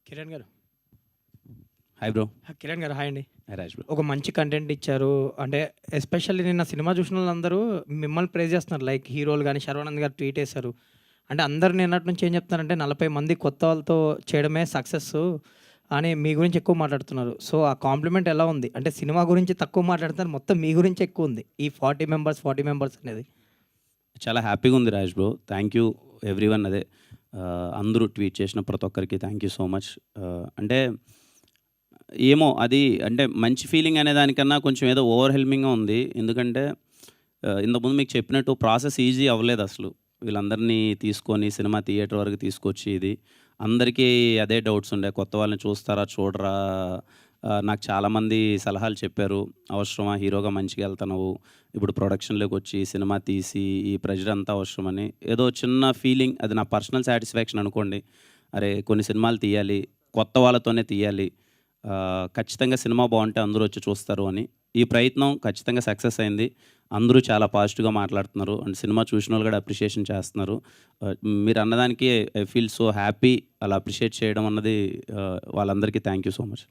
కిరణ్ గారు. Hi bro. Kiran గారు hi అండి. Hi Raj bro. ఒక మంచి కంటెంట్ ఇచ్చారు. అంటే ఎస్పెషల్లీ నిన్న సినిమా చూసిన వాళ్ళందరూ మిమ్మల్ని ప్రైజ్ చేస్తున్నారు. లైక్ హీరోలు గాని, శర్వానంద్ గారు ట్వీట్ చేశారు. అంటే అందరూ నిన్నటి నుంచి ఏం చెప్తున్నారంటే 40 మంది కొత్త వాళ్ళతో చేయడమే సక్సెస్ అని మీ గురించి ఎక్కువ మాట్లాడుతున్నారు. సో, ఆ కాంప్లిమెంట్ ఎలా ఉంది? అంటే సినిమా గురించి తక్కువ మాట్లాడుతున్నారు. మొత్తం మీ గురించి ఎక్కువ ఉంది. ఈ 40 మెంబర్స్ అనేది. చాలా హ్యాపీగా ఉంది Raj bro. Thank you everyone. అదే అందరూ ట్వీట్ చేసిన ప్రతి ఒక్కరికి థ్యాంక్ యూ సో మచ్. అంటే ఏమో అది అంటే మంచి ఫీలింగ్ అనే దానికన్నా కొంచెం ఏదో ఓవర్‌వెల్మింగ్‌గా ఉంది. ఎందుకంటే ఇంతకుముందు మీకు చెప్పినట్టు ప్రాసెస్ ఈజీ అవ్వలేదు అసలు. వీళ్ళందరినీ తీసుకొని సినిమా థియేటర్ వరకు తీసుకొచ్చి ఇది అందరికీ అదే డౌట్స్ ఉండే. కొత్త వాళ్ళని చూస్తారా చూడరా? నాకు చాలామంది సలహాలు చెప్పారు. అవసరమా హీరోగా మంచిగా వెళ్తున్నావు, ఇప్పుడు ప్రొడక్షన్‌లోకి వచ్చి సినిమా తీసి ఈ ప్రెషర్ అంతా అవసరమని ఏదో చిన్న ఫీలింగ్. అది నా పర్సనల్ సాటిస్ఫాక్షన్ అనుకోండి. అరే కొన్ని సినిమాలు తీయాలి, కొత్త వాళ్ళతోనే తీయాలి, ఖచ్చితంగా సినిమా బాగుంటే అందరూ వచ్చి చూస్తారు అని. ఈ ప్రయత్నం ఖచ్చితంగా సక్సెస్ అయింది. అందరూ చాలా పాజిటివ్గా మాట్లాడుతున్నారు అండ్ సినిమా చూసిన వాళ్ళు కూడా అప్రిషియేషన్ చేస్తున్నారు. మీరు అన్నదానికి ఐ ఫీల్ సో హ్యాపీ. అలా అప్రిషియేట్ చేయడం అన్నది వాళ్ళందరికీ థ్యాంక్ యూ సో మచ్.